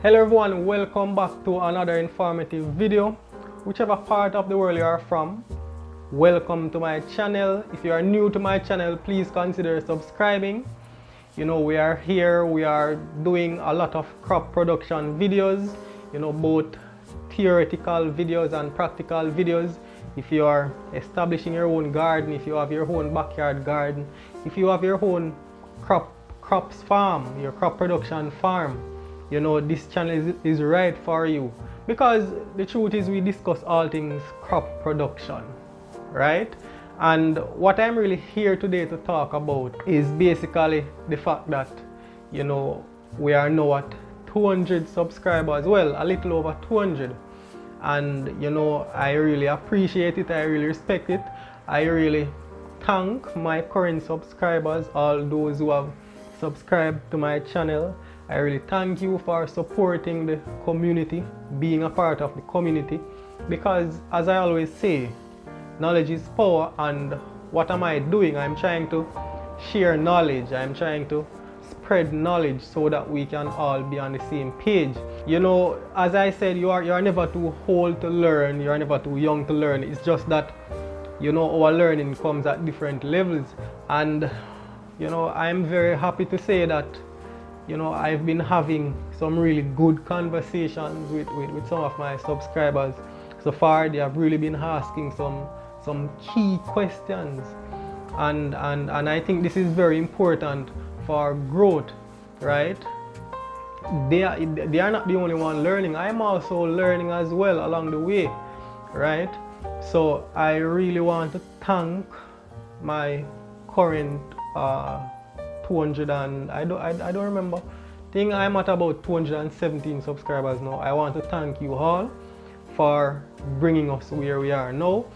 Hello everyone, welcome back to another informative video. Whichever part of the world you are from, welcome to my channel. If you are new to my channel, please consider subscribing. We are here, we are doing a lot of crop production videos, both theoretical videos and practical videos. If you are establishing your own garden, if you have your own backyard garden, if you have your own crops farm, your crop production farm, this channel is right for you, because the truth is we discuss all things crop production, right? And what I'm really here today to talk about is basically the fact that we are now at 200 subscribers, well, a little over 200, and I really appreciate it, I really respect it, I really thank my current subscribers, all those who have subscribed to my channel. I really thank you for supporting the community, being a part of the community, because as I always say, knowledge is power. And what am I doing? I'm trying to share knowledge, I'm trying to spread knowledge so that we can all be on the same page. As I said, you are never too old to learn, you are never too young to learn. It's just that our learning comes at different levels, and I'm very happy to say that I've been having some really good conversations with some of my subscribers. So far they have really been asking some key questions, and I think this is very important for growth, right? They are not the only one learning, I'm also learning as well along the way, right? So I really want to thank my current 200 and I don't remember. I think I'm at about 217 subscribers now. I want to thank you all for bringing us where we are now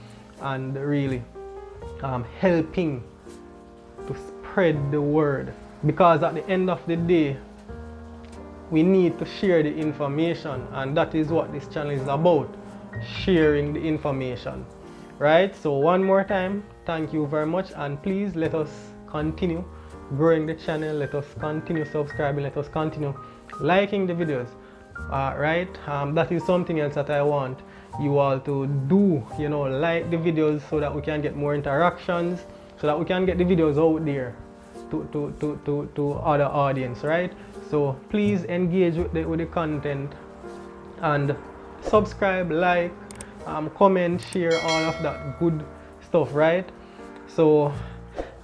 and really helping to spread the word, because at the end of the day we need to share the information, and that is what this channel is about, sharing the information, right? So one more time, thank you very much, and please let us continue growing the channel, let us continue subscribing, let us continue liking the videos, right? That is something else that I want you all to do, like the videos, so that we can get more interactions, so that we can get the videos out there to other audience, right? So please engage with the content and subscribe, like, comment, share, all of that good stuff, right? So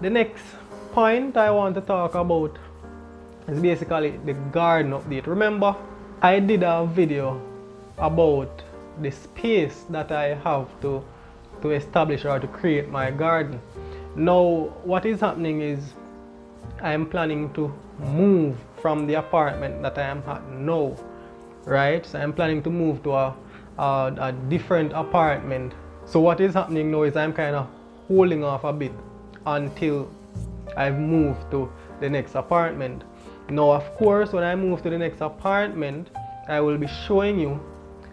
the next point I want to talk about is basically the garden update. Remember, I did a video about the space that I have to establish or to create my garden. Now what is happening is I am planning to move from the apartment that I am at now, right? So I'm planning to move to a different apartment. So what is happening now is I'm kind of holding off a bit until I've moved to the next apartment. Now of course, when I move to the next apartment, I will be showing you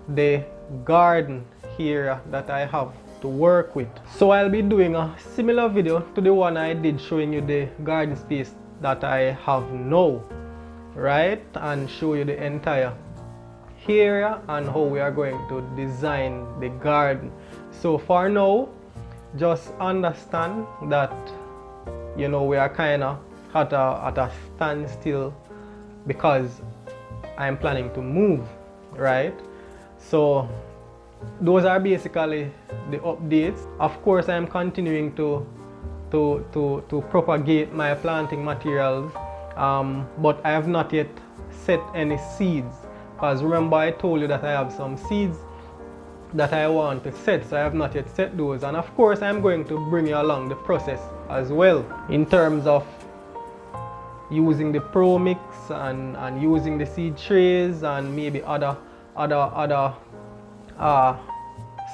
the garden here that I have to work with. So I'll be doing a similar video to the one I did showing you the garden space that I have now, right? And show you the entire area and how we are going to design the garden. So for now, just understand that we are kind of at a standstill because I'm planning to move, right? So those are basically the updates. Of course, I'm continuing to propagate my planting materials, but I have not yet set any seeds, because remember I told you that I have some seeds that I want to set, so I have not yet set those. And of course I'm going to bring you along the process as well, in terms of using the pro mix and using the seed trays and maybe other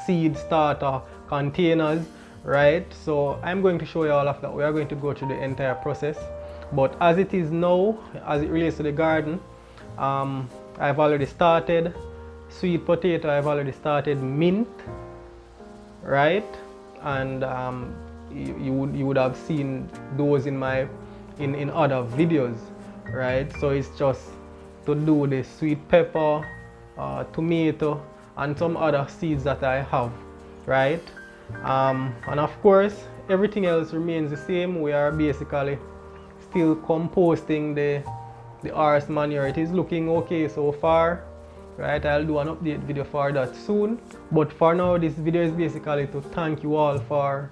seed starter containers, right? So I'm going to show you all of that. We are going to go through the entire process, but as it is now, as it relates to the garden, I've already started sweet potato, I've already started mint, right? And you would have seen those in other videos, right? So it's just to do the sweet pepper, tomato, and some other seeds that I have, right? And of course, everything else remains the same. We are basically still composting the horse manure. It is looking okay so far, right? I'll do an update video for that soon. But for now, this video is basically to thank you all for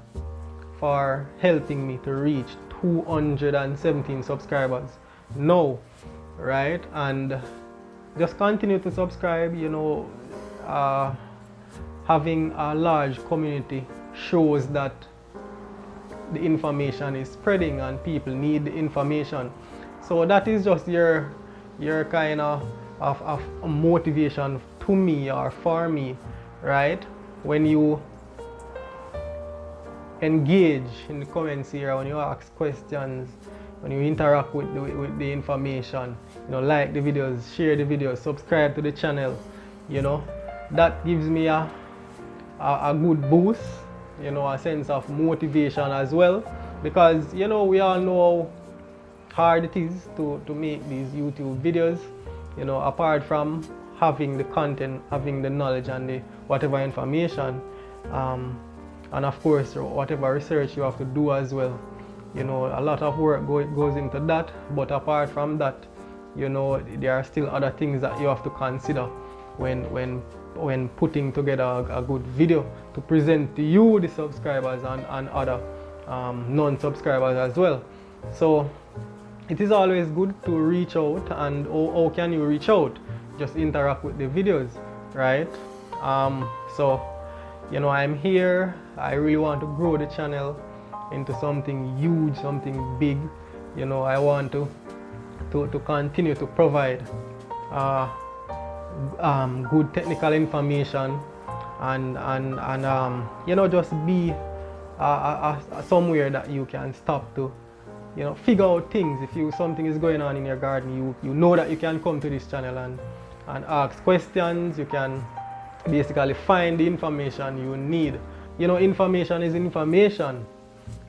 helping me to reach 217 subscribers now, right? And just continue to subscribe. You know, having a large community shows that the information is spreading and people need the information. So that is just your kind of a motivation to me or for me, right? When you engage in the comments here, when you ask questions, when you interact with the information, you know, like the videos, share the videos, subscribe to the channel, you know, that gives me a good boost, you know, a sense of motivation as well, because, you know, we all know how hard it is to make these YouTube videos, you know, apart from having the content, having the knowledge and the whatever information, and of course whatever research you have to do as well. You know, a lot of work goes into that, but apart from that, you know, there are still other things that you have to consider when putting together a good video to present to you, the subscribers, and other non-subscribers as well. So it is always good to reach out. And how can you reach out? Just interact with the videos, right? So, you know, I'm here. I really want to grow the channel into something huge, something big. You know, I want to continue to provide good technical information and you know, just be somewhere that you can stop to, you know, figure out things. If something is going on in your garden, you know that you can come to this channel and ask questions. You can basically find the information you need. You know, information is information,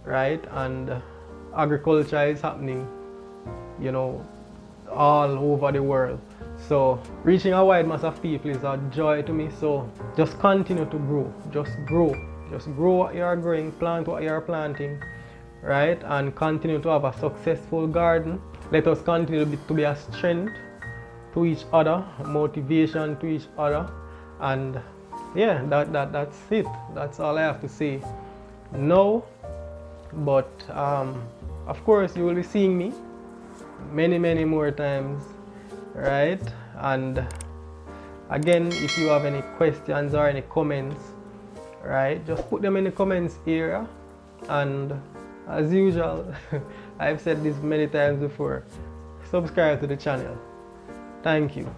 right? And agriculture is happening, you know, all over the world. So reaching a wide mass of people is a joy to me. So just continue to grow. Just grow what you are growing, plant what you are planting, right? And continue to have a successful garden. Let us continue to be a strength to each other, motivation to each other. And yeah, that's it. That's all I have to say now. But of course, you will be seeing me many more times, right? And again, if you have any questions or any comments, right, just put them in the comments area. And as usual, I've said this many times before, subscribe to the channel. Thank you.